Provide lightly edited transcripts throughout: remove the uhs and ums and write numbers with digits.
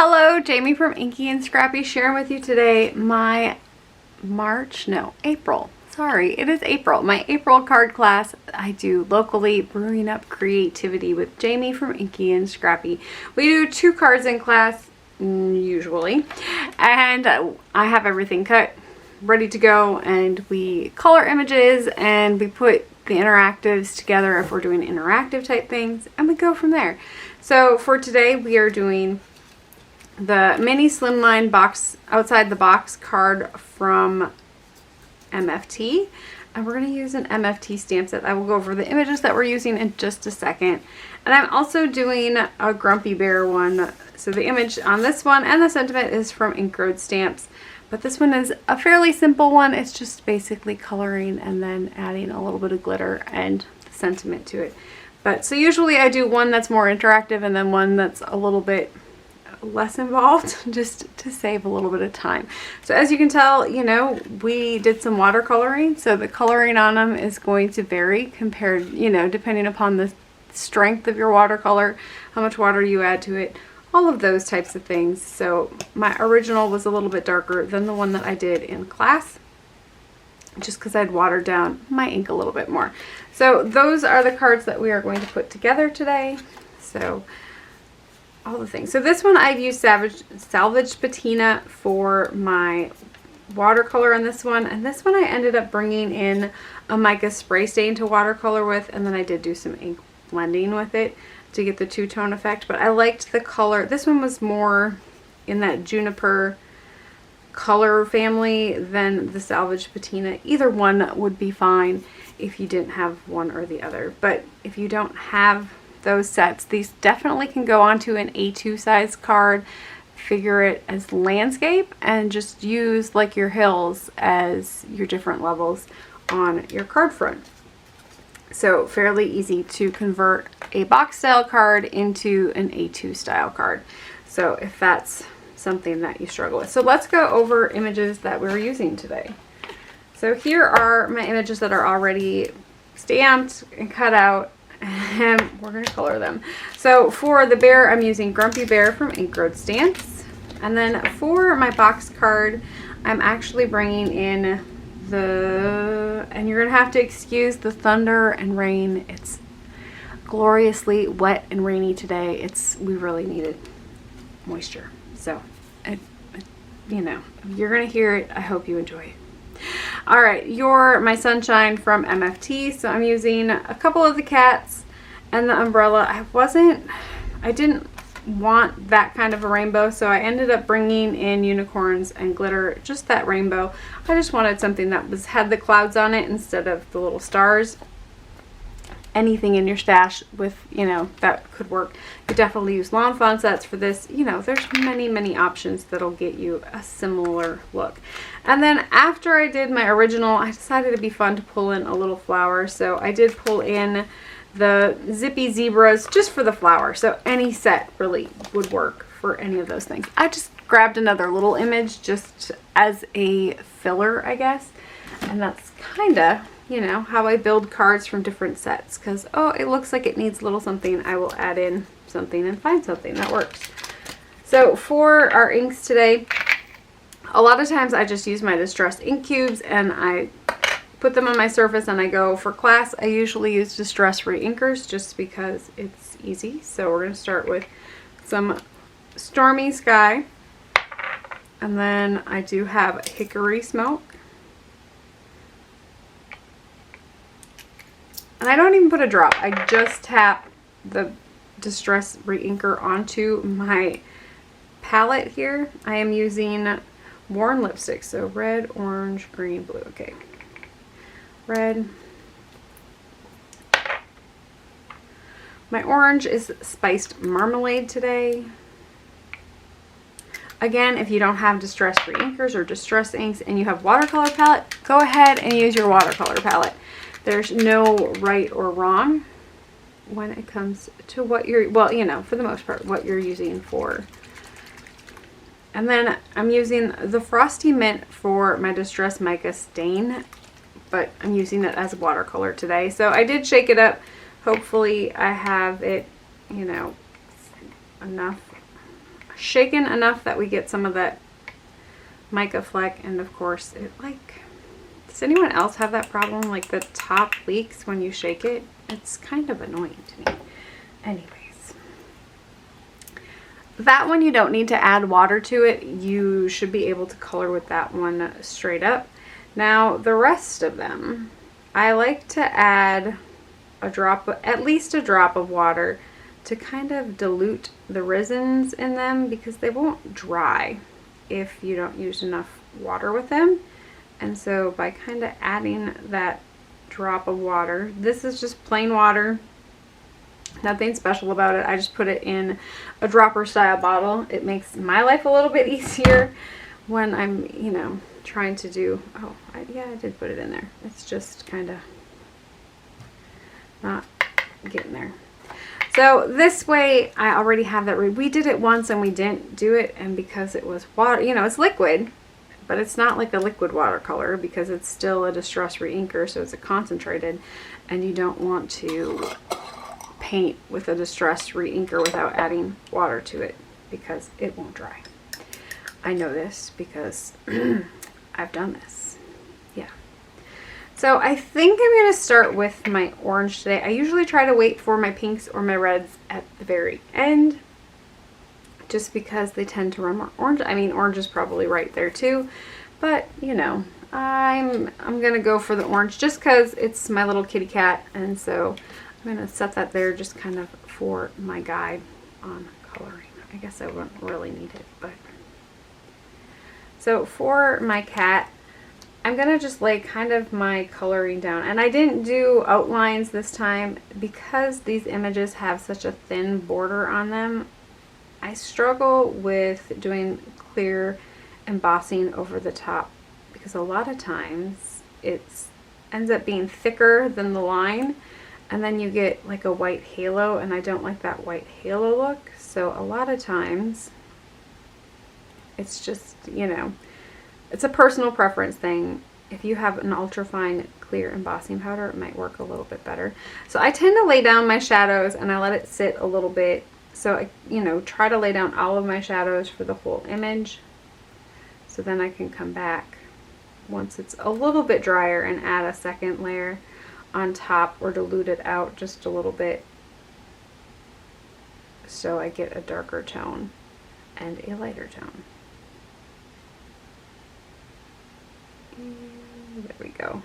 Hello, Jamie from Inky&Scrappy sharing with you today my April. Sorry, it is April. My April card class I do locally, Brewing Up Creativity with Jamie from Inky&Scrappy. We do 2 cards in class, usually, and I have everything cut, ready to go, and we color images and we put the interactives together if we're doing interactive type things, and we go from there. So for today we are doing the mini Slimline box, outside the box card from MFT, and we're going to use an MFT stamp set. I will go over the images that we're using in just a second. And I'm also doing a Grumpy Bear one. So the image on this one and the sentiment is from Ink Road Stamps, but this one is a fairly simple one. It's just basically coloring and then adding a little bit of glitter and the sentiment to it. But so usually I do one that's more interactive and then one that's a little bit less involved, just to save a little bit of time. So as you can tell, you know, we did some watercoloring, so the coloring on them is going to vary compared, you know, depending upon the strength of your watercolor, how much water you add to it, all of those types of things. So my original was a little bit darker than the one that I did in class, just because I'd watered down my ink a little bit more. So those are the cards that we are going to put together today. So all the things. So this one I've used Salvaged Patina for my watercolor on this one, and this one I ended up bringing in a Mica spray stain to watercolor with, and then I did do some ink blending with it to get the two-tone effect, but I liked the color. This one was more in that Juniper color family than the Salvaged Patina. Either one would be fine if you didn't have one or the other, but if you don't have those sets, these definitely can go onto an A2 size card. Figure it as landscape and just use like your hills as your different levels on your card front. So fairly easy to convert a box style card into an A2 style card. So if that's something that you struggle with. So let's go over images that we're using today. So here are my images that are already stamped and cut out, and we're going to color them. So for the bear, I'm using Grumpy Bear from Ink Road Stamps. And then for my box card, I'm actually bringing in the, and you're going to have to excuse the thunder and rain. It's gloriously wet and rainy today. We really needed moisture. So, you know, you're going to hear it. I hope you enjoy it. All right, you're my sunshine from MFT. So I'm using a couple of the cats and the umbrella. I didn't want that kind of a rainbow, so I ended up bringing in unicorns and glitter, just that rainbow. I just wanted something that had the clouds on it instead of the little stars. Anything in your stash with, you know, that could work. You definitely use lawn fawn sets for this. You know, there's many options that'll get you a similar look. And then after I did my original, I decided it'd be fun to pull in a little flower. So I did pull in the zippy zebras just for the flower. So any set really would work for any of those things. I just grabbed another little image just as a filler, I guess. And that's kind of, you know, how I build cards from different sets, because, oh, it looks like it needs a little something. I will add in something and find something that works. So for our inks today, a lot of times I just use my distressed ink cubes and I put them on my surface and I go. For class, I usually use distress re-inkers just because it's easy. So we're going to start with some Stormy Sky, and then I do have Hickory Smoke. And I don't even put a drop. I just tap the Distress Re-Inker onto my palette here. I am using Worn lipstick. So red, orange, green, blue. Okay. Red. My orange is Spiced Marmalade today. Again, if you don't have Distress Re-Inkers or Distress inks and you have watercolor palette, go ahead and use your watercolor palette. There's no right or wrong when it comes to what you're, well, you know, for the most part, what you're using for. And then I'm using the Frosty Mint for my Distress Mica Stain, but I'm using it as watercolor today. So I did shake it up. Hopefully I have it, you know, enough. I shaken enough that we get some of that mica fleck. And of course, it like, does anyone else have that problem? Like the top leaks when you shake it? It's kind of annoying to me. Anyways, that one you don't need to add water to it. You should be able to color with that one straight up. Now the rest of them, I like to add a drop, at least a drop of water to kind of dilute the resins in them, because they won't dry if you don't use enough water with them. And so by kind of adding that drop of water, this is just plain water, nothing special about it. I just put it in a dropper style bottle. It makes my life a little bit easier when I'm, you know, trying to do, oh, yeah, I did put it in there. It's just kind of not getting there. So this way I already have that. We did it once and we didn't do it, and because it was water, you know, it's liquid, but it's not like a liquid watercolor because it's still a distress reinker, so it's a concentrated, and you don't want to paint with a distress reinker without adding water to it because it won't dry. I know this because I've done this. Yeah. So I think I'm going to start with my orange today. I usually try to wait for my pinks or my reds at the very end, just because they tend to run more orange. I mean, orange is probably right there too, but you know, I'm going to go for the orange just because it's my little kitty cat, and so I'm going to set that there just kind of for my guide on coloring. I guess I wouldn't really need it, but so for my cat, I'm going to just lay kind of my coloring down. And I didn't do outlines this time because these images have such a thin border on them. I struggle with doing clear embossing over the top because a lot of times it ends up being thicker than the line, and then you get like a white halo, and I don't like that white halo look. So a lot of times it's just, you know, it's a personal preference thing. If you have an ultra fine clear embossing powder, it might work a little bit better. So I tend to lay down my shadows and I let it sit a little bit. So I, you know, try to lay down all of my shadows for the whole image. So then I can come back once it's a little bit drier and add a second layer on top, or dilute it out just a little bit so I get a darker tone and a lighter tone. There we go.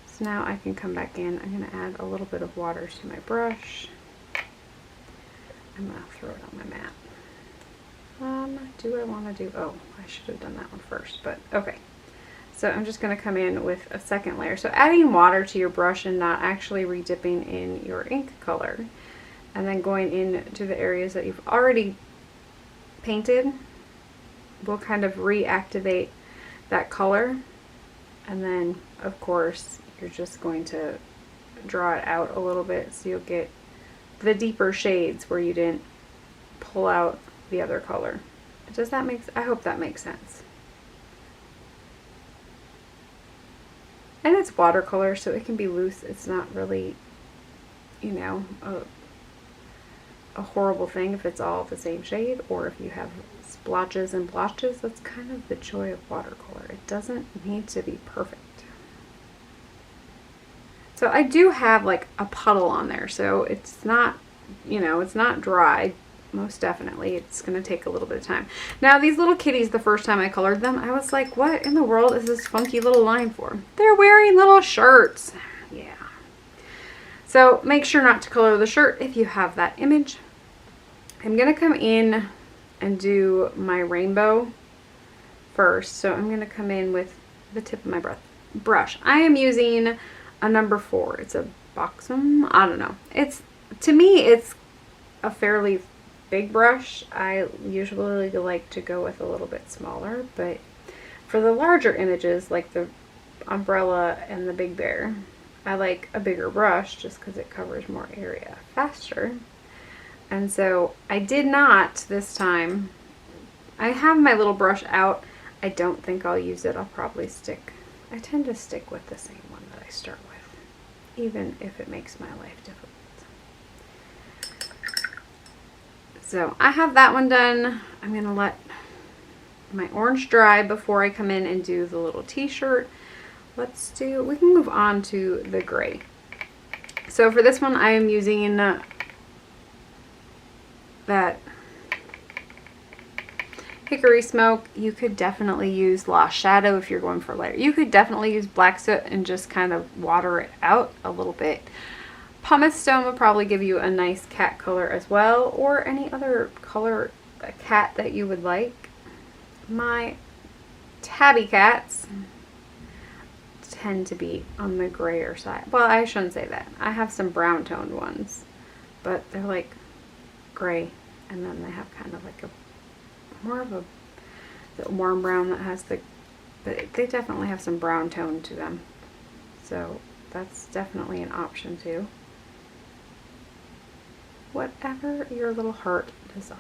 So now I can come back in. I'm going to add a little bit of water to my brush. I'm going to throw it on my mat. Do I want to do, oh, I should have done that one first, but okay. So I'm just going to come in with a second layer. So adding water to your brush and not actually re-dipping in your ink color. And then going into the areas that you've already painted will kind of reactivate that color. And then of course you're just going to draw it out a little bit so you'll get the deeper shades where you didn't pull out the other color. Does that make, I hope that makes sense. And it's watercolor, so it can be loose. It's not really, you know, a horrible thing if it's all the same shade, or if you have splotches and blotches. That's kind of the joy of watercolor. It doesn't need to be perfect. So I do have like a puddle on there, so it's not, you know, it's not dry. Most definitely, it's going to take a little bit of time. Now these little kitties, the first time I colored them, I was like, what in the world is this funky little line for? They're wearing little shirts. Yeah. So make sure not to color the shirt if you have that image. I'm going to come in and do my rainbow first. So I'm going to come in with the tip of my brush. I am using a number 4. It's a Boxum. I don't know. It's, to me, it's a fairly big brush. I usually like to go with a little bit smaller, but for the larger images like the umbrella and the big bear, I like a bigger brush just because it covers more area faster. And so I did not this time. I have my little brush out. I don't think I'll use it. I'll probably stick, I tend to stick with the same one that I start with, even if it makes my life difficult. So I have that one done. I'm going to let my orange dry before I come in and do the little t-shirt. We can move on to the gray. So for this one I am using that Hickory Smoke. You could definitely use Lost Shadow if you're going for lighter. You could definitely use Black Soot and just kind of water it out a little bit. Pumice Stone will probably give you a nice cat color as well, or any other color cat that you would like. My tabby cats tend to be on the grayer side. Well, I shouldn't say that. I have some brown toned ones, but they're like gray, and then they have kind of like a more of a the warm brown that has the, but they definitely have some brown tone to them. So that's definitely an option too. Whatever your little heart desires.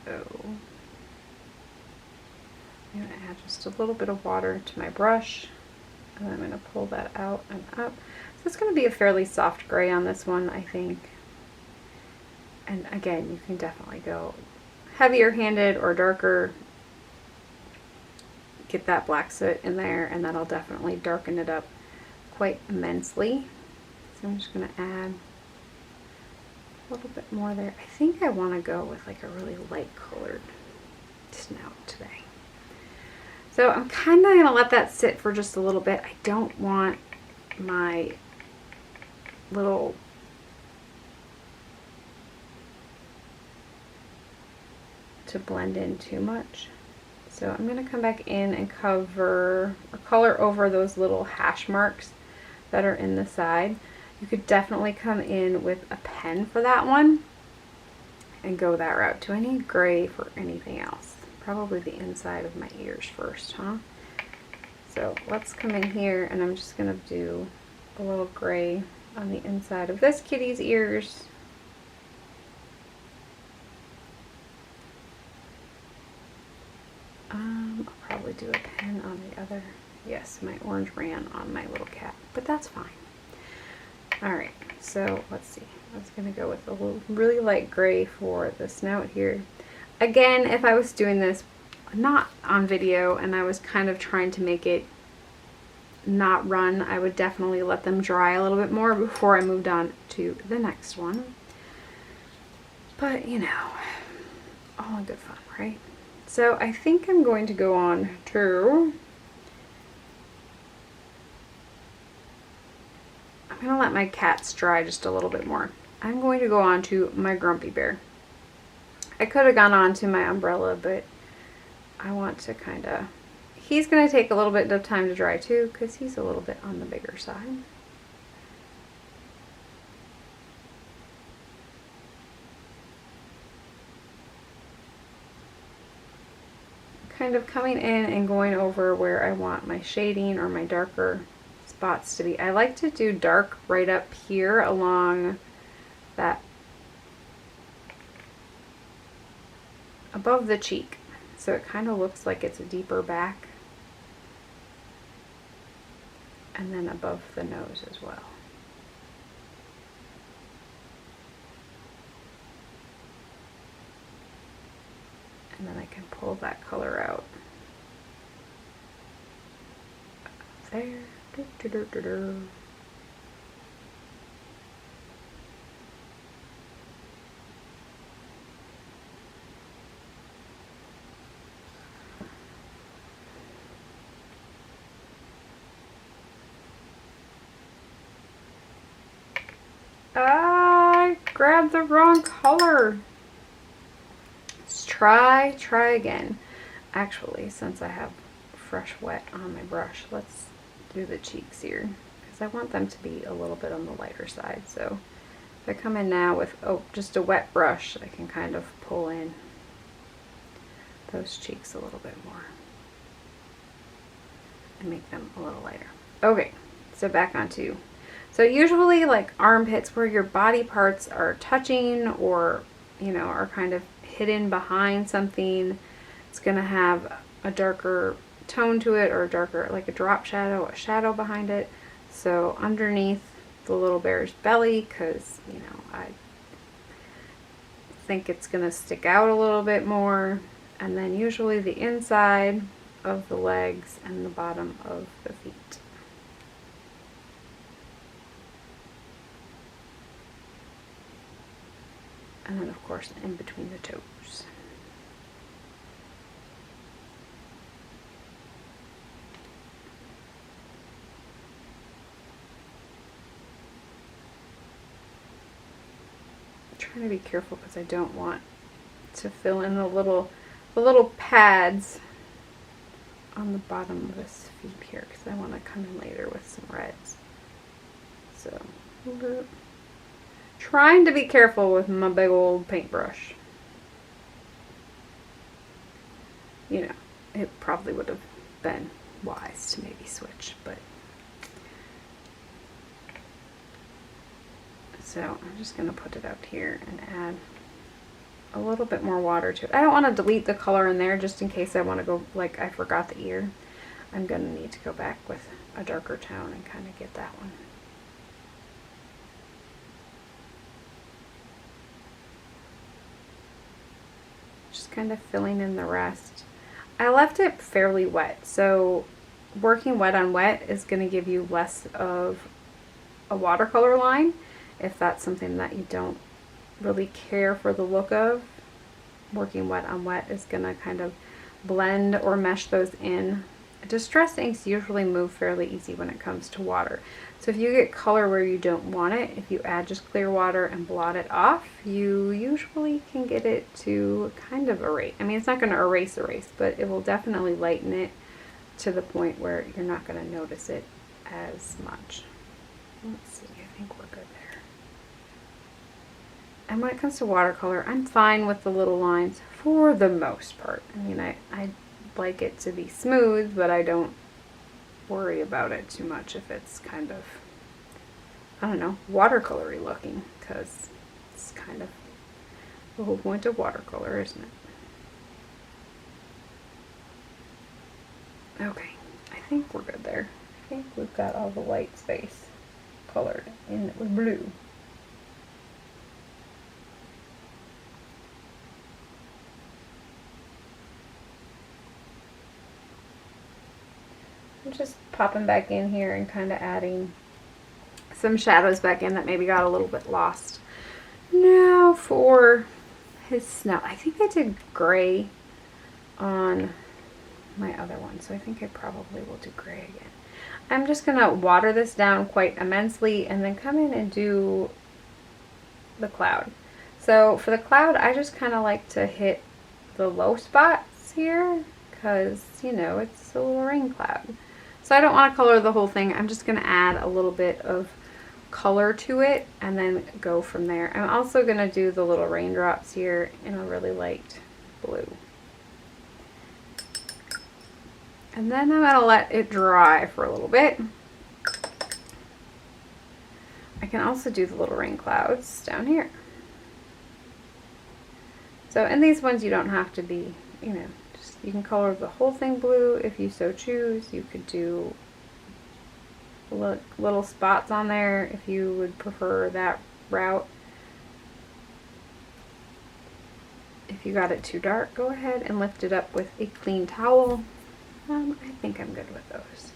So I'm going to add just a little bit of water to my brush, and I'm going to pull that out and up. So it's going to be a fairly soft gray on this one, I think. And again, you can definitely go heavier handed or darker. Get that Black Soot in there, and that'll definitely darken it up quite immensely. So I'm just going to add a little bit more there. I think I want to go with like a really light colored snout today. So I'm kind of going to let that sit for just a little bit. I don't want my little to blend in too much. So I'm going to come back in and cover or color over those little hash marks that are in the side. You could definitely come in with a pen for that one and go that route. Do I need gray for anything else? Probably the inside of my ears first, huh? So let's come in here, and I'm just going to do a little gray on the inside of this kitty's ears. I'll probably do a pen on the other. Yes, my orange ran on my little cat, but that's fine. Alright, so let's see. I was going to go with a little really light gray for the snout here. Again, if I was doing this not on video and I was kind of trying to make it not run, I would definitely let them dry a little bit more before I moved on to the next one. But, you know, all in good fun, right? So I think I'm going to go on to... I'm going to let my cats dry just a little bit more. I'm going to go on to my Grumpy Bear. I could have gone on to my umbrella, but I want to kind of... He's going to take a little bit of time to dry too, because he's a little bit on the bigger side. Kind of coming in and going over where I want my shading or my darker spots to be. I like to do dark right up here along that above the cheek, so it kind of looks like it's a deeper back, and then above the nose as well. And then I can pull that color out there. I grabbed the wrong color. Let's try again. Actually, since I have fresh wet on my brush, let's do the cheeks here, because I want them to be a little bit on the lighter side. So if I come in now with just a wet brush, I can kind of pull in those cheeks a little bit more. and make them a little lighter. Okay, so back onto, so usually like armpits where your body parts are touching or, you know, are kind of hidden behind something, it's going to have a darker tone to it, or a darker, like a drop shadow, a shadow behind it. So underneath the little bear's belly, because, you know, I think it's going to stick out a little bit more. And then usually the inside of the legs and the bottom of the feet. And then of course in between the toes. I'm trying to be careful because I don't want to fill in the little pads on the bottom of this feet here, because I want to come in later with some reds. So trying to be careful with my big old paintbrush. You know, it probably would have been wise to maybe switch, but so I'm just going to put it up here and add a little bit more water to it. I don't want to delete the color in there just in case I want to go, like I forgot the ear. I'm going to need to go back with a darker tone and kind of get that one. Just kind of filling in the rest. I left it fairly wet, so working wet on wet is going to give you less of a watercolor line if that's something that you don't really care for the look of. Working wet on wet is going to kind of blend or mesh those in. Distress inks usually move fairly easy when it comes to water. So if you get color where you don't want it, if you add just clear water and blot it off, you usually can get it to kind of erase. I mean, it's not going to erase, but it will definitely lighten it to the point where you're not going to notice it as much. Let's see, I think we're good there. And when it comes to watercolor, I'm fine with the little lines for the most part. I mean, I like it to be smooth, but I don't worry about it too much if it's kind of, I don't know, watercolory looking, because it's kind of the whole point of watercolor, isn't it? Okay, I think we're good there. I think we've got all the white space colored in with blue. I'm just popping back in here and kind of adding some shadows back in that maybe got a little bit lost. Now for his snout. I think I did gray on my other one, so I think I probably will do gray again. I'm just going to water this down quite immensely and then come in and do the cloud. So for the cloud, I just kind of like to hit the low spots here because, you know, it's a little rain cloud. So I don't want to color the whole thing. I'm just going to add a little bit of color to it and then go from there. I'm also going to do the little raindrops here in a really light blue. And then I'm going to let it dry for a little bit. I can also do the little rain clouds down here. So in these ones you don't have to be, you know, you can color the whole thing blue if you so choose. You could do little spots on there if you would prefer that route. If you got it too dark, go ahead and lift it up with a clean towel. I think I'm good with those.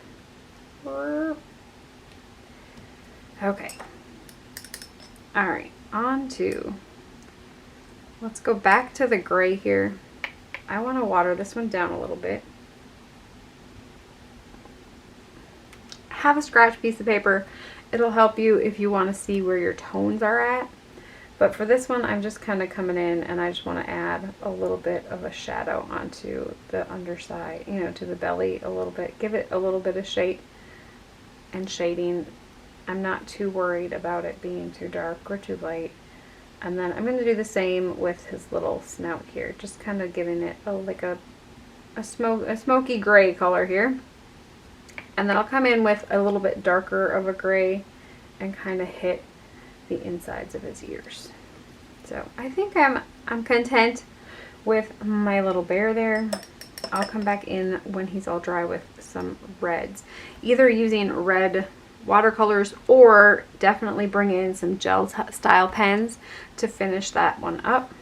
Okay. Alright, on to, let's go back to the gray here. I want to water this one down a little bit. Have a scratch piece of paper. It'll help you if you want to see where your tones are at. But for this one, I'm just kind of coming in and I just want to add a little bit of a shadow onto the underside, you know, to the belly a little bit. Give it a little bit of shape and shading. I'm not too worried about it being too dark or too light. And then I'm going to do the same with his little snout here, just kind of giving it like a smoky gray color here. And then I'll come in with a little bit darker of a gray and kind of hit the insides of his ears. So I think I'm content with my little bear there. I'll come back in when he's all dry with some reds, either using red watercolors or definitely bring in some gel style pens to finish that one up.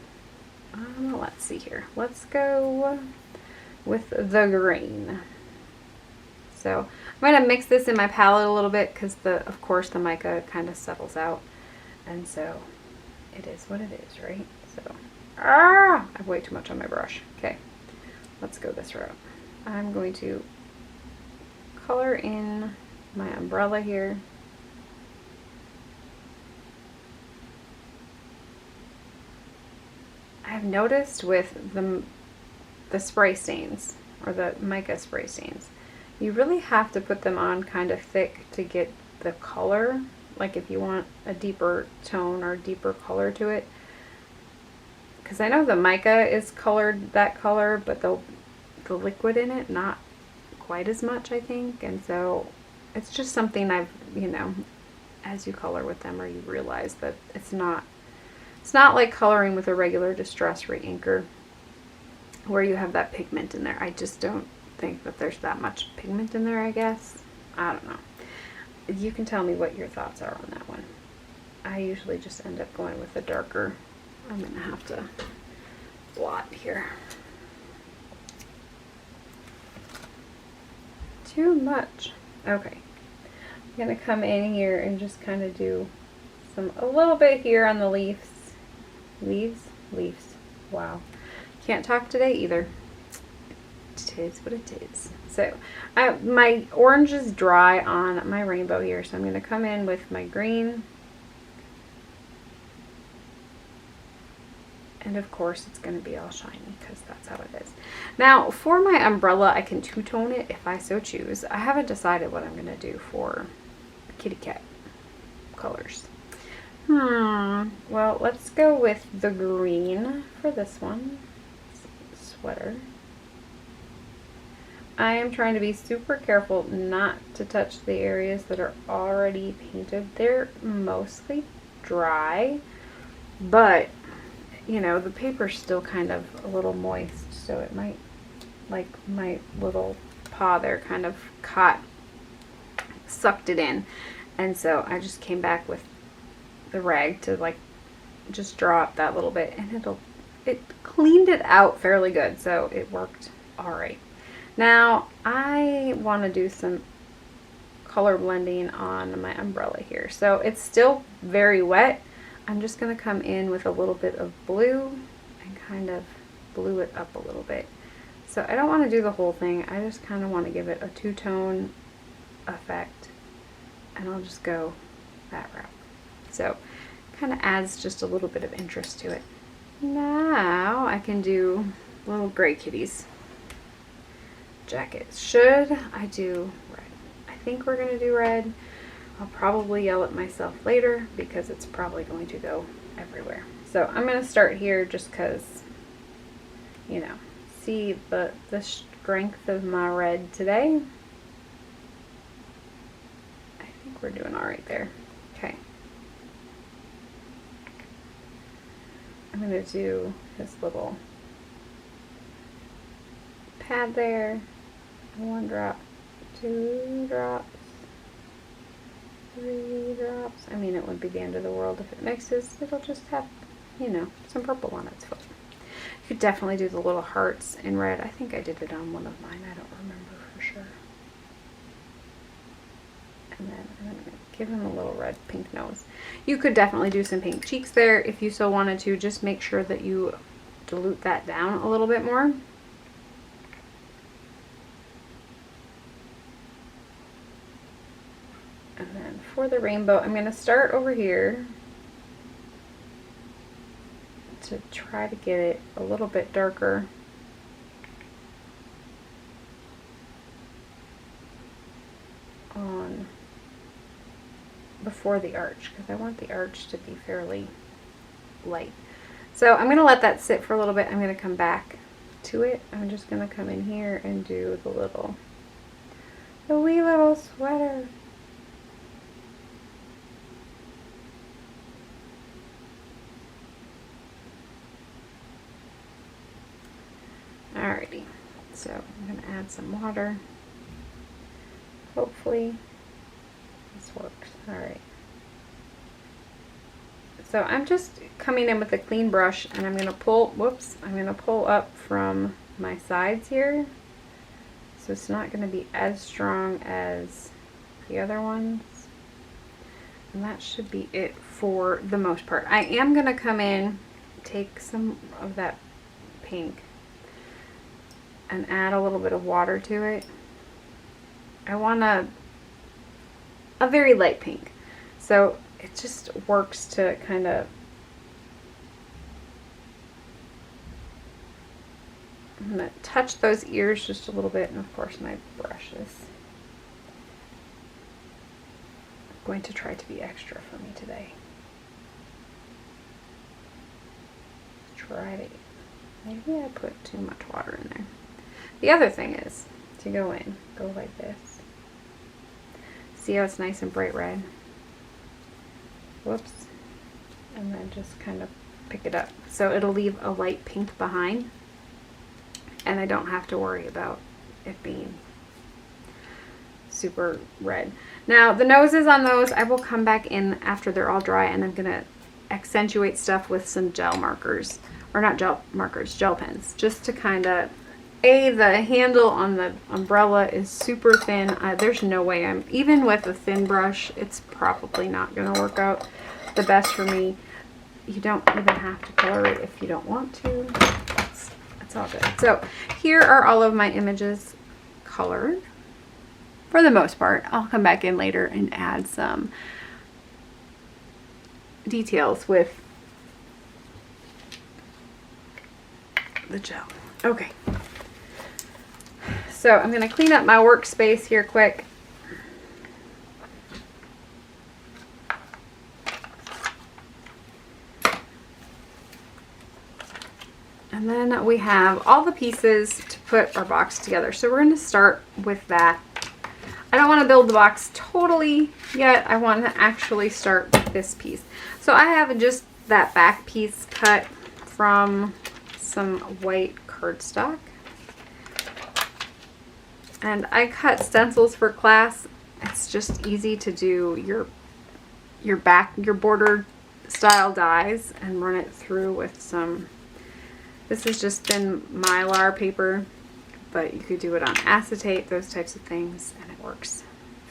Let's see here. Let's go with the green. So I'm going to mix this in my palette a little bit because of course the mica kind of settles out, and so it is what it is, right? So I have way too much on my brush. Okay, let's go this route. I'm going to color in my umbrella here. I've noticed with the spray stains, or the mica spray stains, you really have to put them on kind of thick to get the color, like if you want a deeper tone or deeper color to it. Because I know the mica is colored that color, but the liquid in it, not quite as much, I think. And so it's just something I've, you know, as you color with them, or you realize that it's not like coloring with a regular distress re-inker where you have that pigment in there. I just don't think that there's that much pigment in there, I guess. I don't know. You can tell me what your thoughts are on that one. I usually just end up going with the darker. I'm gonna have to blot here. Too much. Okay. I'm gonna come in here and just kind of do a little bit here on the leaves. Leaves? Wow. Can't talk today either. It is what it is. So my orange is dry on my rainbow here, so I'm going to come in with my green. And of course it's going to be all shiny because that's how it is. Now for my umbrella, I can two-tone it if I so choose. I haven't decided what I'm going to do for kitty cat colors. Well, let's go with the green for this one. Sweater. I am trying to be super careful not to touch the areas that are already painted. They're mostly dry, but you know, the paper's still kind of a little moist, so it might, like my little paw there kind of sucked it in. And so I just came back with the rag to like just draw up that little bit, and it cleaned it out fairly good, so it worked all right. Now I want to do some color blending on my umbrella here. So it's still very wet. I'm just going to come in with a little bit of blue and kind of blue it up a little bit. So I don't want to do the whole thing. I just kind of want to give it a two-tone effect, and I'll just go that route. So kind of adds just a little bit of interest to it. Now I can do little gray kitties. Jackets. Should I do red? I think we're going to do red. I'll probably yell at myself later because it's probably going to go everywhere. So I'm going to start here just because, you know, see the strength of my red today. I think we're doing all right there. Okay. I'm going to do this little pad there. 1 drop, 2 drops, 3 drops. I mean, it would be the end of the world if it mixes. It'll just have, you know, some purple on its foot. You could definitely do the little hearts in red. I think I did it on one of mine. I don't remember for sure. And then I'm going to give him a little red pink nose. You could definitely do some pink cheeks there if you so wanted to. Just make sure that you dilute that down a little bit more. And then for the rainbow, I'm going to start over here to try to get it a little bit darker. On before the arch, because I want the arch to be fairly light. So I'm going to let that sit for a little bit. I'm going to come back to it. I'm just going to come in here and do the little The wee little sweater. Alrighty, so I'm going to add some water. Hopefully this works. Alright. So I'm just coming in with a clean brush and I'm going to pull, I'm going to pull up from my sides here. So it's not going to be as strong as the other ones. And that should be it for the most part. I am going to come in, take some of that pink and add a little bit of water to it. I want a very light pink. So it just works to kind of, I'm going to touch those ears just a little bit, and of course my brushes. I'm going to try to be extra for me today. Try to, maybe I put too much water in there. The other thing is to go like this. See how it's nice and bright red? Whoops. And then just kind of pick it up. So it'll leave a light pink behind. And I don't have to worry about it being super red. Now the noses on those, I will come back in after they're all dry, and I'm going to accentuate stuff with some gel markers. Or not gel markers, gel pens. Just to kind of, the handle on the umbrella is super thin. There's no way even with a thin brush, it's probably not going to work out the best for me. You don't even have to color it if you don't want to. It's all good. So here are all of my images colored for the most part. I'll come back in later and add some details with the gel. Okay. So I'm going to clean up my workspace here quick. And then we have all the pieces to put our box together. So we're going to start with that. I don't want to build the box totally yet. I want to actually start with this piece. So I have just that back piece cut from some white cardstock. And I cut stencils for class. It's just easy to do your border style dies and run it through with some, this is just thin mylar paper, but you could do it on acetate, those types of things, and it works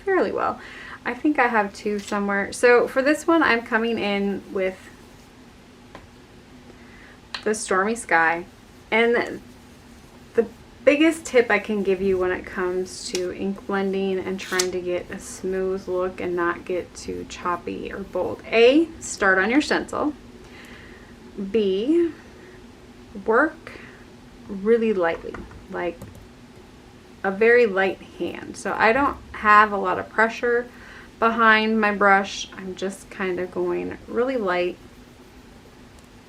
fairly well. I think I have two somewhere. So for this one, I'm coming in with the Stormy Sky, and the biggest tip I can give you when it comes to ink blending and trying to get a smooth look and not get too choppy or bold. A, start on your stencil. B, work really lightly, like a very light hand. So I don't have a lot of pressure behind my brush. I'm just kind of going really light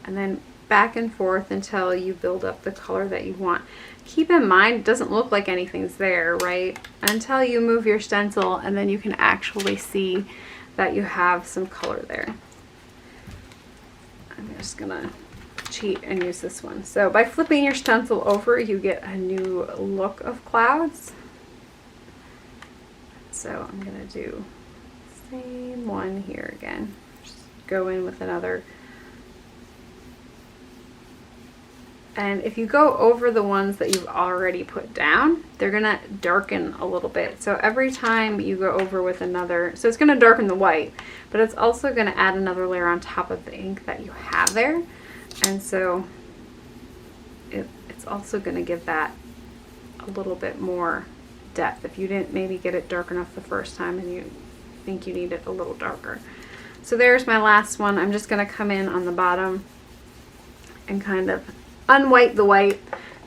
and then back and forth until you build up the color that you want. Keep in mind, it doesn't look like anything's there, right? Until you move your stencil, and then you can actually see that you have some color there. I'm just gonna cheat and use this one. So by flipping your stencil over, you get a new look of clouds. So I'm gonna do the same one here again. Just go in with another. And if you go over the ones that you've already put down, they're gonna darken a little bit. So every time you go over with another, so it's gonna darken the white, but it's also gonna add another layer on top of the ink that you have there. And so it's also gonna give that a little bit more depth if you didn't maybe get it dark enough the first time and you think you need it a little darker. So there's my last one. I'm just gonna come in on the bottom and kind of unwhite the white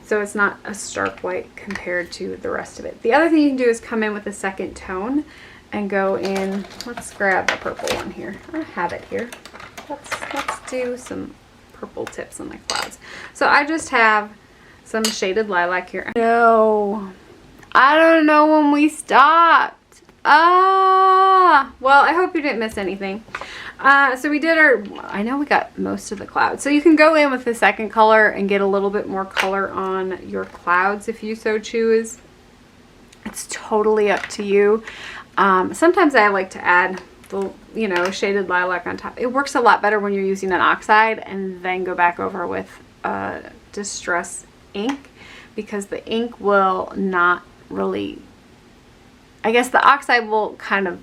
so it's not a stark white compared to the rest of it. The other thing you can do is come in with a second tone and go in, let's grab the purple one here. I have it here. Let's do some purple tips on my clouds. So I just have some shaded lilac here. No, I don't know when we stopped. Well, I hope you didn't miss anything. So we did I know we got most of the clouds. So you can go in with the second color and get a little bit more color on your clouds if you so choose. It's totally up to you. Sometimes I like to add the, you know, shaded lilac on top. It works a lot better when you're using an oxide and then go back over with distress ink, because the ink will not really, I guess the oxide will kind of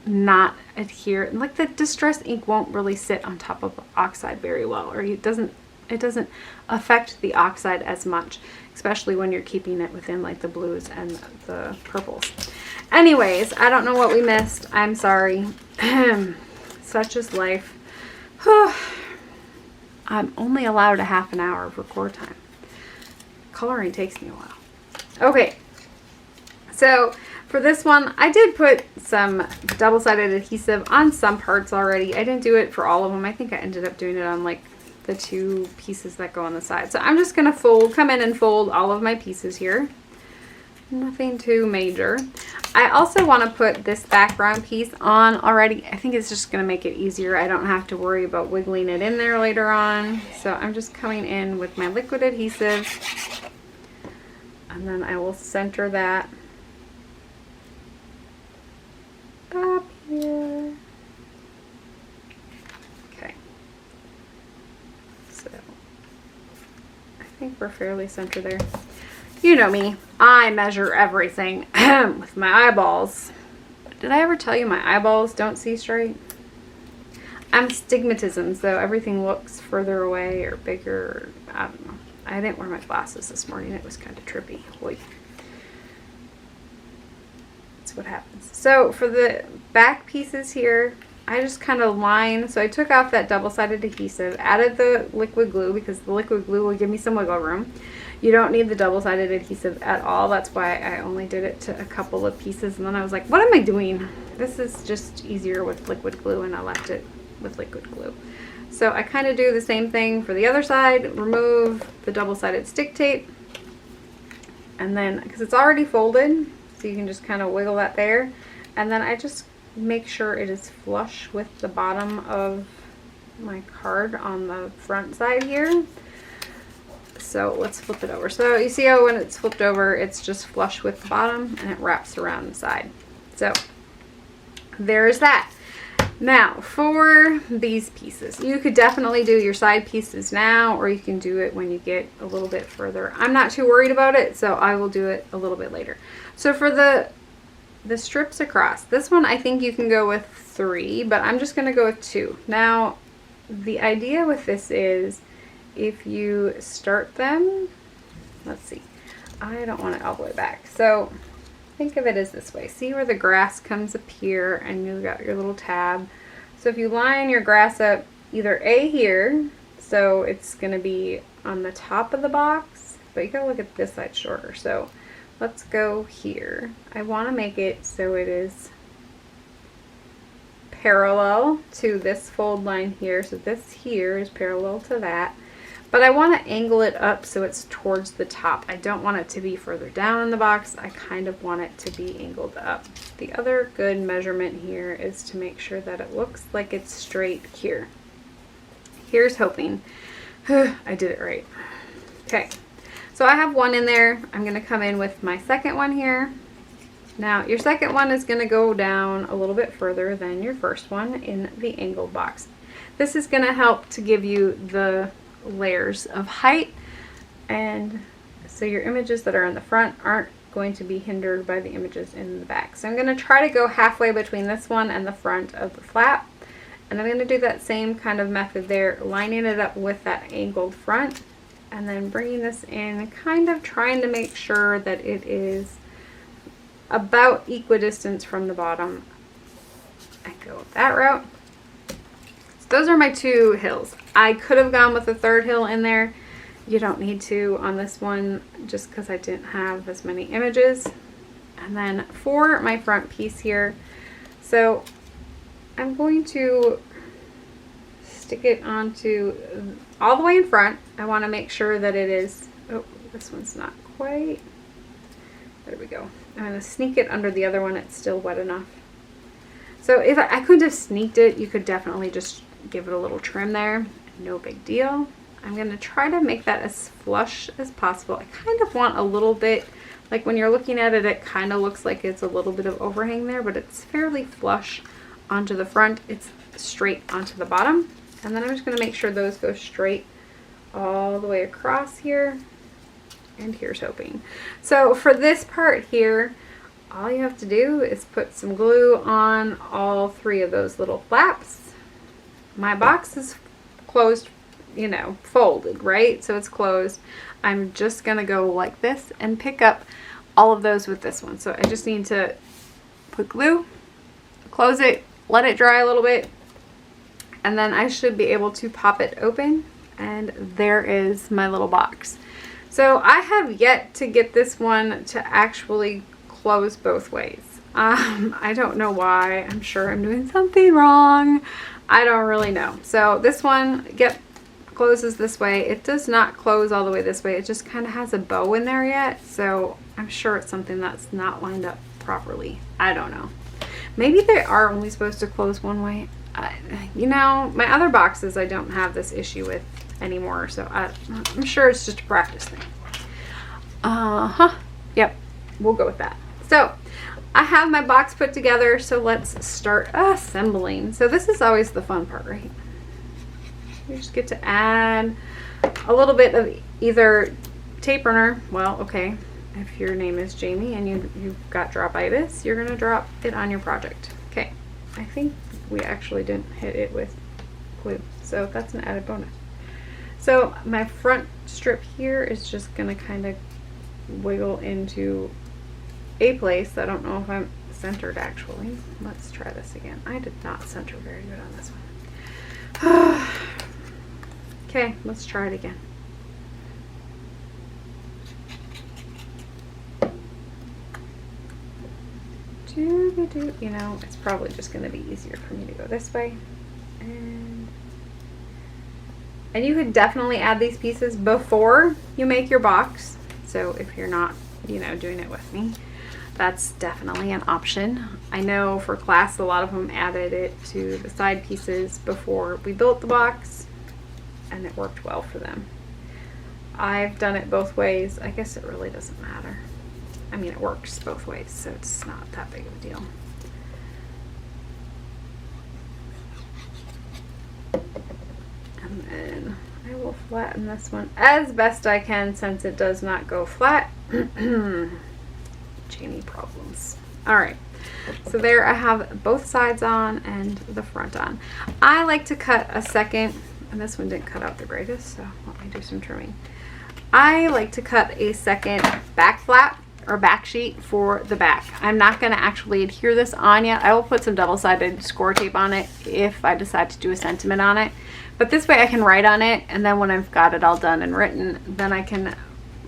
not adhere, like the distress ink won't really sit on top of oxide very well, or it doesn't affect the oxide as much, especially when you're keeping it within like the blues and the purples. Anyways, I don't know what we missed. I'm sorry. Such is life. I'm only allowed a half an hour of record time. Coloring takes me a while. Okay, so for this one, I did put some double-sided adhesive on some parts already. I didn't do it for all of them. I think I ended up doing it on like the 2 pieces that go on the side. So I'm just gonna come in and fold all of my pieces here. Nothing too major. I also want to put this background piece on already. I think it's just going to make it easier. I don't have to worry about wiggling it in there later on. So I'm just coming in with my liquid adhesive, and then I will center that up here. Okay. So I think we're fairly centered there. You know me, I measure everything with my eyeballs. Did I ever tell you my eyeballs don't see straight? I'm astigmatism, so everything looks further away or bigger. I don't know. I didn't wear my glasses this morning. It was kind of trippy. Boy. That's what happens. So for the back pieces here, I just kind of line. So I took off that double-sided adhesive, added the liquid glue because the liquid glue will give me some wiggle room. You don't need the double-sided adhesive at all. That's why I only did it to a couple of pieces. And then I was like, what am I doing? This is just easier with liquid glue, and I left it with liquid glue. So I kind of do the same thing for the other side. Remove the double-sided stick tape. And then, because it's already folded, so you can just kind of wiggle that there. And then I just make sure it is flush with the bottom of my card on the front side here. So let's flip it over. So you see how when it's flipped over, it's just flush with the bottom and it wraps around the side. So there's that. Now for these pieces, you could definitely do your side pieces now, or you can do it when you get a little bit further. I'm not too worried about it, so I will do it a little bit later. So for the strips across, this one I think you can go with 3, but I'm just going to go with 2. Now the idea with this is, if you start them, let's see, I don't want it all the way back. So think of it as this way. See where the grass comes up here and you've got your little tab. So if you line your grass up either A here, so it's going to be on the top of the box, but you got to look at this side shorter. So let's go here. I want to make it so it is parallel to this fold line here. So this here is parallel to that. But I want to angle it up so it's towards the top. I don't want it to be further down in the box. I kind of want it to be angled up. The other good measurement here is to make sure that it looks like it's straight here. Here's hoping. I did it right. Okay, so I have one in there. I'm going to come in with my second one here. Now your second one is going to go down a little bit further than your first one in the angled box. This is going to help to give you the layers of height, and so your images that are in the front aren't going to be hindered by the images in the back. So I'm going to try to go halfway between this one and the front of the flap, and I'm going to do that same kind of method there, lining it up with that angled front and then bringing this in, kind of trying to make sure that it is about equidistant from the bottom. I go that route. Those are my 2 hills. I could have gone with a third hill in there. You don't need to on this one just because I didn't have as many images. And then for my front piece here, so I'm going to stick it onto all the way in front. I want to make sure that it is, oh, this one's not quite There we go. I'm going to sneak it under the other one. It's still wet enough. So if I couldn't have sneaked it, you could definitely just give it a little trim there. No big deal. I'm going to try to make that as flush as possible. I kind of want a little bit, like when you're looking at it, it kind of looks like it's a little bit of overhang there, but it's fairly flush onto the front. It's straight onto the bottom. And then I'm just going to make sure those go straight all the way across here. And here's hoping. So for this part here, all you have to do is put some glue on all 3 of those little flaps. My box is closed, you know, folded, right? So it's closed. I'm just gonna go like this and pick up all of those with this one. So I just need to put glue, close it, let it dry a little bit, and then I should be able to pop it open, and there is my little box. So I have yet to get this one to actually close both ways. I don't know why. I'm sure I'm doing something wrong. I don't really know. So this one closes this way. It does not close all the way this way. It just kind of has a bow in there yet. So I'm sure it's something that's not lined up properly. I don't know. Maybe they are only supposed to close one way. You know, my other boxes I don't have this issue with anymore. So I'm sure it's just a practice thing. Yep. We'll go with that. So I have my box put together, so let's start assembling. So this is always the fun part, right? You just get to add a little bit of either tape runner. Well, okay, if your name is Jaime and you've got dropitis, you're gonna drop it on your project. Okay, I think we actually didn't hit it with glue, so that's an added bonus. So my front strip here is just gonna kind of wiggle into a place. I don't know if I'm centered actually. Let's try this again. I did not center very good on this one. Okay, let's try it again. You know, it's probably just going to be easier for me to go this way. And you could definitely add these pieces before you make your box. So if you're not, you know, doing it with me, that's definitely an option. I know for class, a lot of them added it to the side pieces before we built the box, and it worked well for them. I've done it both ways. I guess it really doesn't matter. I mean, it works both ways, so it's not that big of a deal. And then I will flatten this one as best I can since it does not go flat. Jaime problems. All right, so there I have both sides on and the front on. I like to cut a second, and this one didn't cut out the greatest, so let me do some trimming. I like to cut a second back flap or back sheet for the back. I'm not going to actually adhere this on yet. I will put some double-sided score tape on it if I decide to do a sentiment on it. But this way I can write on it, and then when I've got it all done and written, then I can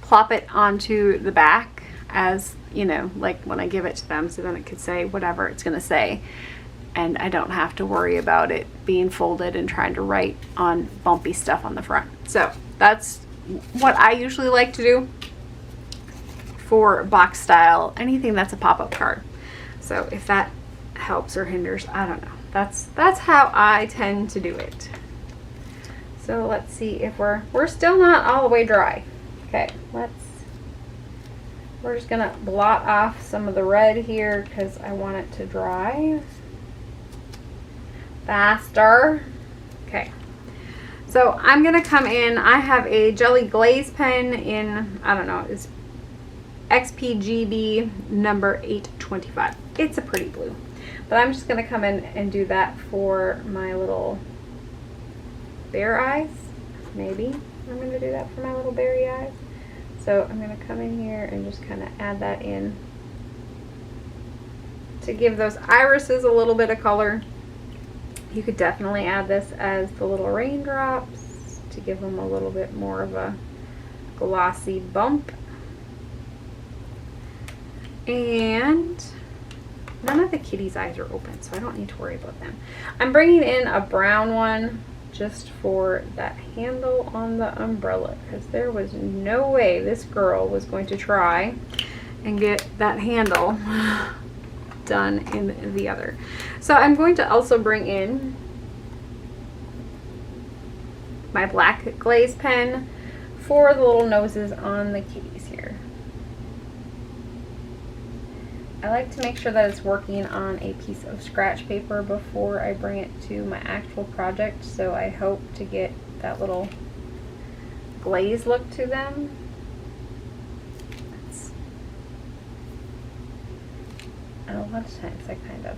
plop it onto the back as, you know, like when I give it to them, so then it could say whatever it's going to say. And I don't have to worry about it being folded and trying to write on bumpy stuff on the front. So that's what I usually like to do for box style, anything that's a pop-up card. So if that helps or hinders, I don't know. That's how I tend to do it. So let's see if we're still not all the way dry. Okay, we're just gonna blot off some of the red here because I want it to dry faster. Okay, so I'm gonna come in. I have a jelly glaze pen in, I don't know, it's XPGB number 825. It's a pretty blue, but I'm just gonna come in and do that for my little bear eyes. Maybe I'm gonna do that for my little berry eyes. So I'm gonna come in here and just kind of add that in to give those irises a little bit of color. You could definitely add this as the little raindrops to give them a little bit more of a glossy bump. And none of the kitty's eyes are open, so I don't need to worry about them. I'm bringing in a brown one just for that handle on the umbrella, because there was no way this girl was going to try and get that handle done in the other. So I'm going to also bring in my black glaze pen for the little noses on the kitties here. I like to make sure that it's working on a piece of scratch paper before I bring it to my actual project, so I hope to get that little glaze look to them. And a lot of times I kind of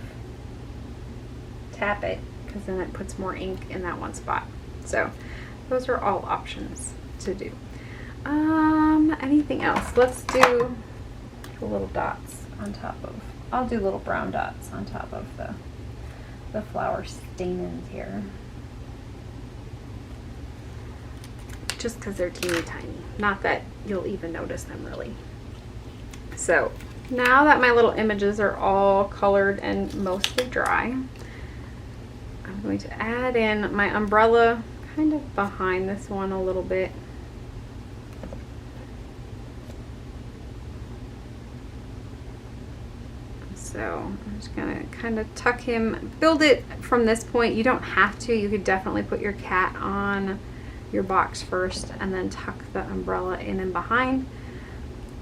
tap it because then it puts more ink in that one spot. So those are all options to do. Anything else? Let's do the little dots on top of, I'll do little brown dots on top of the flower stamens here. Just because they're teeny tiny. Not that you'll even notice them really. So now that my little images are all colored and mostly dry, I'm going to add in my umbrella kind of behind this one a little bit. So I'm just gonna kind of tuck him, build it from this point. You don't have to, you could definitely put your cat on your box first and then tuck the umbrella in and behind.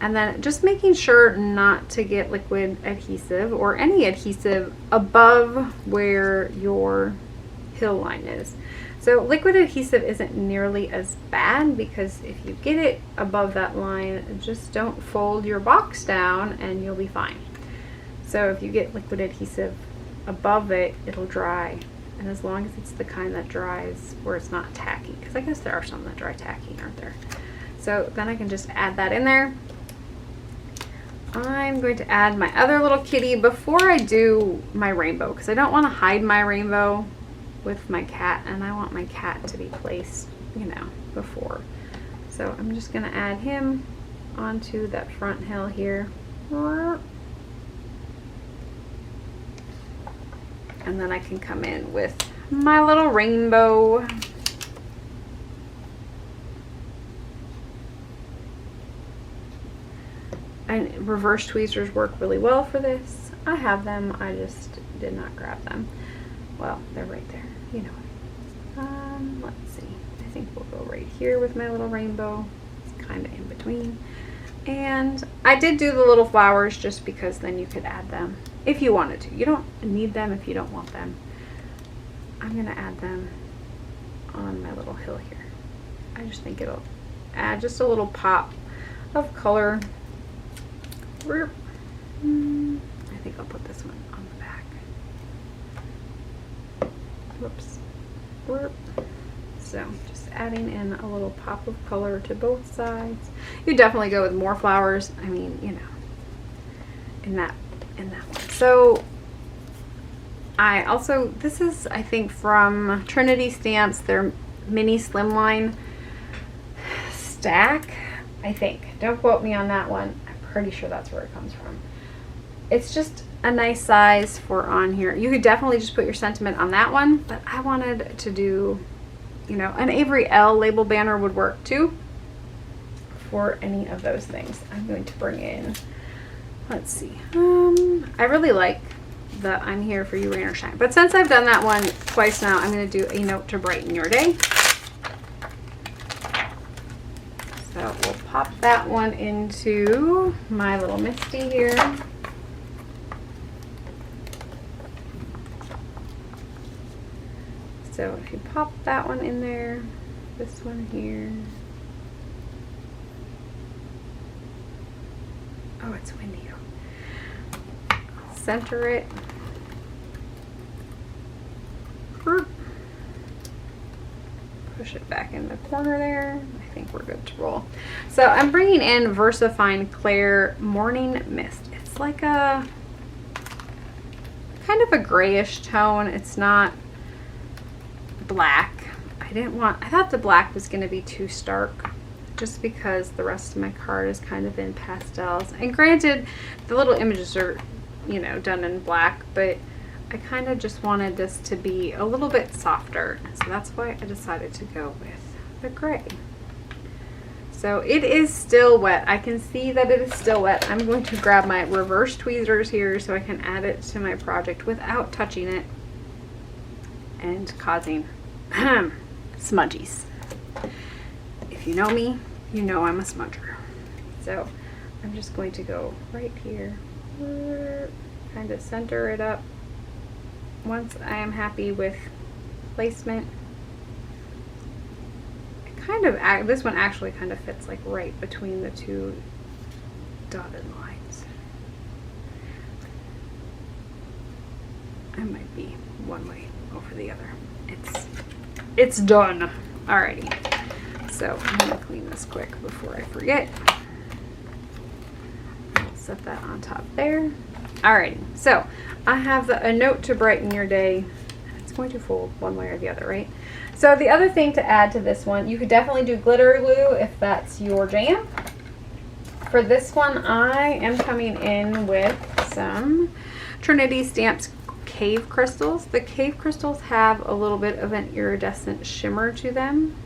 And then just making sure not to get liquid adhesive or any adhesive above where your hill line is. So liquid adhesive isn't nearly as bad because if you get it above that line, just don't fold your box down and you'll be fine. So if you get liquid adhesive above it, it'll dry. And as long as it's the kind that dries where it's not tacky, because I guess there are some that dry tacky, aren't there? So then I can just add that in there. I'm going to add my other little kitty before I do my rainbow, because I don't want to hide my rainbow with my cat, and I want my cat to be placed, you know, before. So I'm just going to add him onto that front hill here. And then I can come in with my little rainbow. And reverse tweezers work really well for this. I have them, I just did not grab them. Well, they're right there, you know. Let's see, I think we'll go right here with my little rainbow. It's kind of in between. And I did do the little flowers just because then you could add them if you wanted to. You don't need them if you don't want them. I'm gonna add them on my little hill here. I just think it'll add just a little pop of color. I think I'll put this one on the back. Whoops. So just adding in a little pop of color to both sides. You definitely go with more flowers. I mean, you know, in that one. So I also, this is I think from Trinity Stamps, their mini Slimline stack, I think. Don't quote me on that one. I'm pretty sure that's where it comes from. It's just a nice size for on here. You could definitely just put your sentiment on that one, but I wanted to do, you know, an Avery L label banner would work too for any of those things. I'm going to bring in, let's see, I really like the I'm here for you, rain or shine, but since I've done that one twice now, I'm going to do a note to brighten your day. So we'll pop that one into my little Misty here. So if you pop that one in there, this one here. Oh, it's windy. Center it. Push it back in the corner there. I think we're good to roll. So I'm bringing in VersaFine Clair Morning Mist. It's like a kind of a grayish tone. It's not black. I thought the black was going to be too stark just because the rest of my card is kind of in pastels. And granted, the little images are, you know, done in black, but I kind of just wanted this to be a little bit softer. So that's why I decided to go with the gray. So it is still wet. I can see that it is still wet. I'm going to grab my reverse tweezers here so I can add it to my project without touching it and causing smudgies. If you know me, you know I'm a smudger. So I'm just going to go right here, kind of center it up. Once I am happy with placement, this one actually kind of fits like right between the two dotted lines. I might be one way over the other. It's done. Alrighty. So I'm gonna clean this quick before I forget. I'll set that on top there. Alrighty. So I have a note to brighten your day. It's going to fold one way or the other, right? So the other thing to add to this one, you could definitely do glitter glue if that's your jam. For this one, I am coming in with some Trinity Stamped Cave Crystals. The Cave Crystals have a little bit of an iridescent shimmer to them.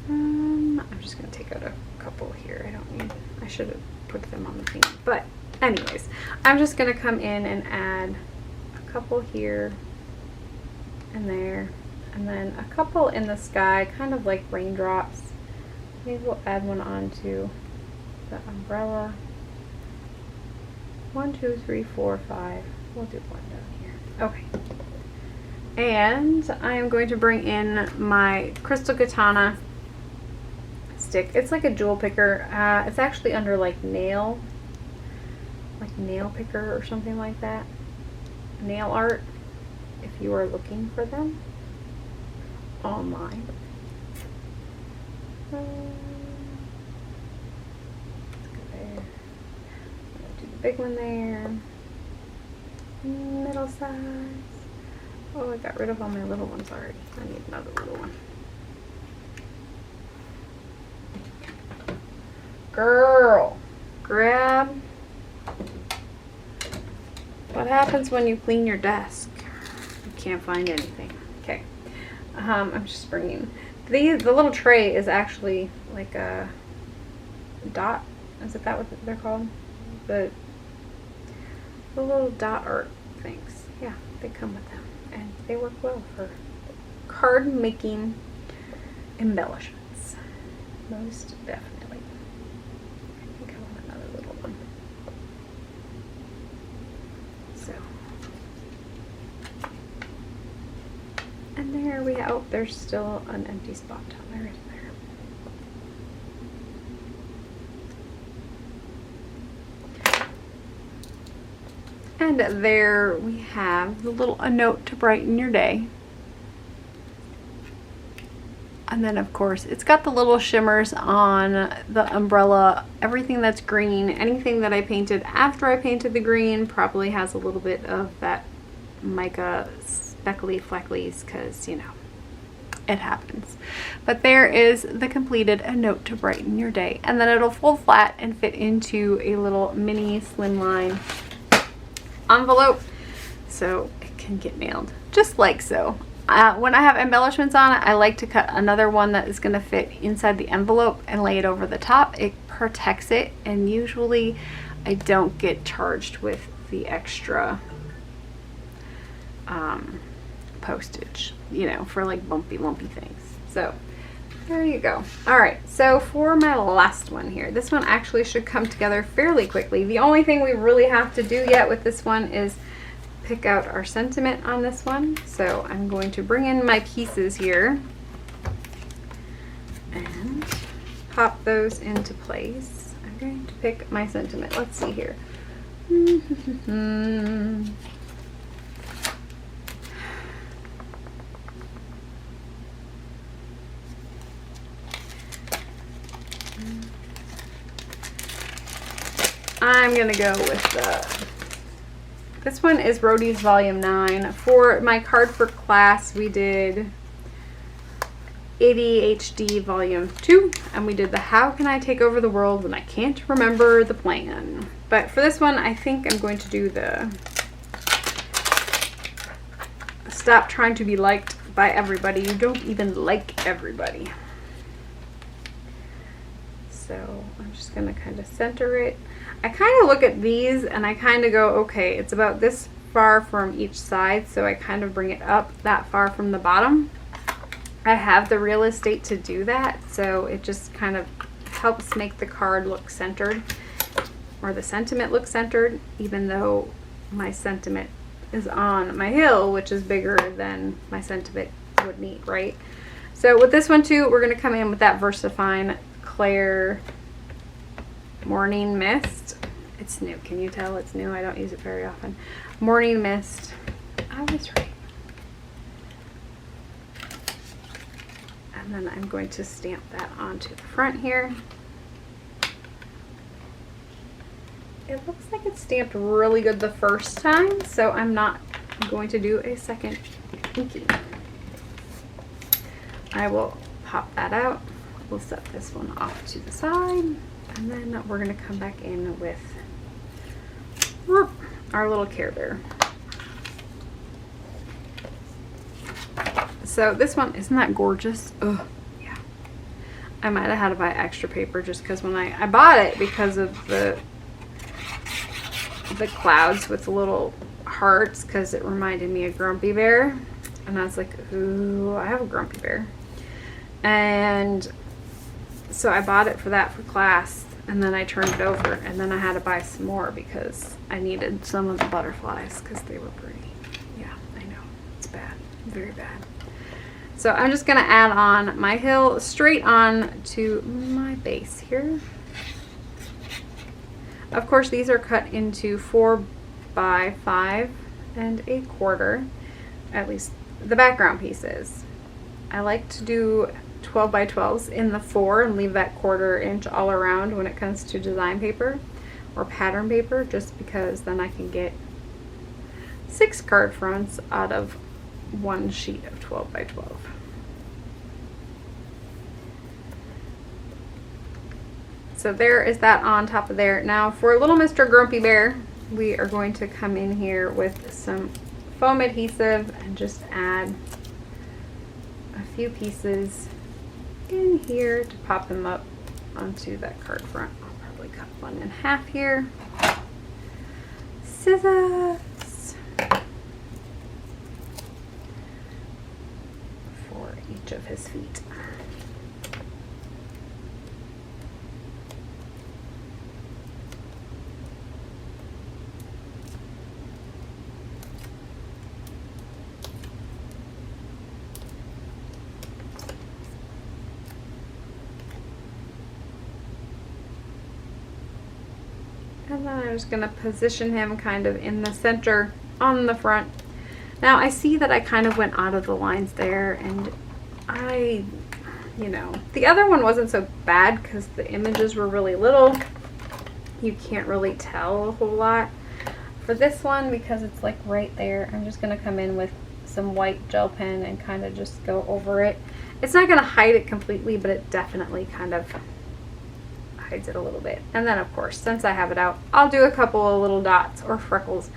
I'm just going to take out a couple here. I should have put them on the paint. But anyways, I'm just going to come in and add a couple here and there, and then a couple in the sky, kind of like raindrops. Maybe we'll add one onto the umbrella. 1, 2, 3, 4, 5. We'll do one down here. Okay. And I am going to bring in my Crystal Katana stick. It's like a jewel picker. It's actually under like nail picker or something like that. Nail art, if you are looking for them online. Let's go there. Do the big one there. Middle size. Oh, I got rid of all my little ones already. I need another little one. Girl, grab. What happens when you clean your desk? You can't find anything. Okay. I'm just bringing the little tray is actually like a dot. Is that what they're called? The little dot art things. Yeah, they come with them, and they work well for card making embellishments. Most definitely. I think I want another little one. So, and there we have. Oh, there's still an empty spot down there, isn't there? And there we have the little a note to brighten your day. And then of course it's got the little shimmers on the umbrella. Everything that's green, anything that I painted after I painted the green probably has a little bit of that mica speckly flecklies, because you know, it happens. But there is the completed a note to brighten your day, and then it'll fold flat and fit into a little mini Slimline envelope so it can get mailed just like so. When I have embellishments on it, I like to cut another one that is going to fit inside the envelope and lay it over the top. It protects it, and usually I don't get charged with the extra postage, you know, for like bumpy lumpy things. So there you go. All right, so for my last one here, this one actually should come together fairly quickly. The only thing we really have to do yet with this one is pick out our sentiment on this one. So I'm going to bring in my pieces here and pop those into place. I'm going to pick my sentiment. Let's see here. I'm gonna go with this one is Roadie's Volume 9. For my card for class, we did ADHD Volume 2, and we did the How Can I Take Over the World When I Can't Remember the Plan. But for this one, I think I'm going to do the Stop Trying to Be Liked by Everybody. You don't even like everybody. So I'm just gonna kind of center it. I kind of look at these and I kind of go, okay, it's about this far from each side, so I kind of bring it up that far from the bottom. I have the real estate to do that, so it just kind of helps make the card look centered, or the sentiment look centered, even though my sentiment is on my hill, which is bigger than my sentiment would need, right? So with this one too, we're going to come in with that VersaFine Clair Morning Mist. It's new. Can you tell it's new? I don't use it very often. Morning Mist. I was right. And then I'm going to stamp that onto the front here. It looks like it's stamped really good the first time, so I'm not going to do a second inky. I will pop that out. We'll set this one off to the side, and then we're going to come back in with our little Care Bear. So this one, isn't that gorgeous? Oh, yeah. I might have had to buy extra paper just because when I bought it because of the clouds with the little hearts, because it reminded me of Grumpy Bear. And I was like, ooh, I have a Grumpy Bear. And so I bought it for that for class, and then I turned it over, and then I had to buy some more because I needed some of the butterflies because they were pretty. Yeah, I know. It's bad. Very bad. So I'm just going to add on my hill straight on to my base here. Of course, these are cut into 4 by 5 1/4, at least the background pieces. I like to do 12 by 12s in the 4 and leave that 1/4 inch all around when it comes to design paper or pattern paper, just because then I can get 6 card fronts out of one sheet of 12 by 12. So there is that on top of there. Now for little Mr. Grumpy Bear, we are going to come in here with some foam adhesive and just add a few pieces in here to pop them up onto that card front. I'll probably cut one in half here. Scissors for each of his feet. And then I'm just going to position him kind of in the center on the front. Now I see that I kind of went out of the lines there, and you know, the other one wasn't so bad because the images were really little. You can't really tell a whole lot. For this one, because it's like right there, I'm just going to come in with some white gel pen and kind of just go over it. It's not going to hide it completely, but it definitely kind of hides it a little bit. And then of course, since I have it out, I'll do a couple of little dots or freckles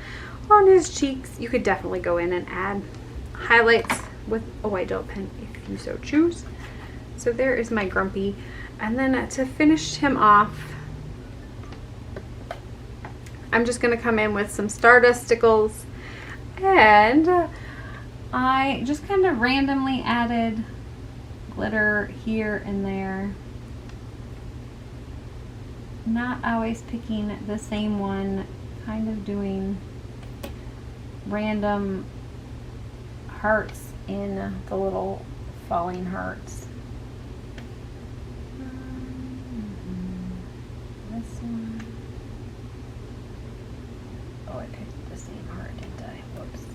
on his cheeks. You could definitely go in and add highlights with a white gel pen if you so choose. So there is my Grumpy. And then to finish him off, I'm just going to come in with some Stardust stickles, and I just kind of randomly added glitter here and there. Not always picking the same one, kind of doing random hearts in the little falling hearts. This one. Oh, I picked the same heart, didn't I? Whoops.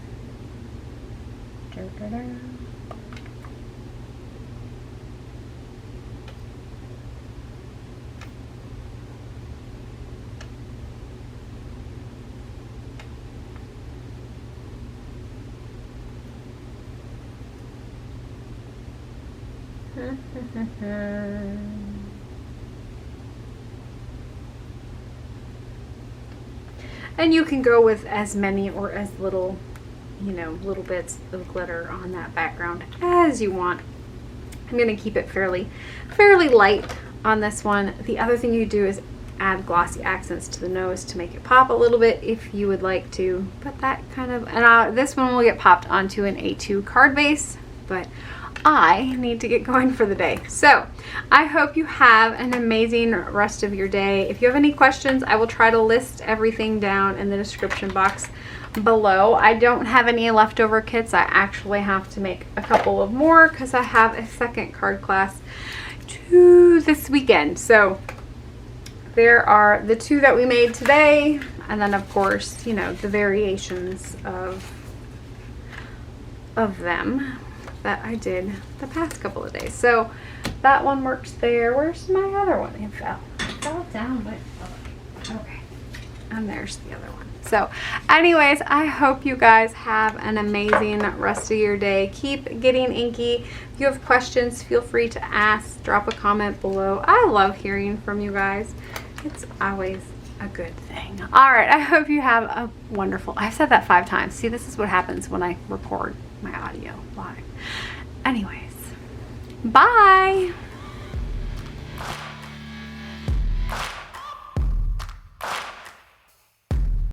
And you can go with as many or as little, you know, little bits of glitter on that background as you want. I'm going to keep it fairly light on this one. The other thing you do is add glossy accents to the nose to make it pop a little bit if you would like to. But that kind of, and this one will get popped onto an A2 card base, but I need to get going for the day. So I hope you have an amazing rest of your day. If you have any questions, I will try to list everything down in the description box below. I don't have any leftover kits. I actually have to make a couple of more because I have a second card class this weekend. So there are the 2 that we made today, and then of course, you know, the variations of them that I did the past couple of days. So that one works there. Where's my other one? It fell down, but okay. And there's the other one. So anyways, I hope you guys have an amazing rest of your day. Keep getting inky. If you have questions, feel free to ask. Drop a comment below. I love hearing from you guys. It's always a good thing. All right, I hope you have a wonderful, I've said that 5 times. See, this is what happens when I record my audio live. Anyways, bye.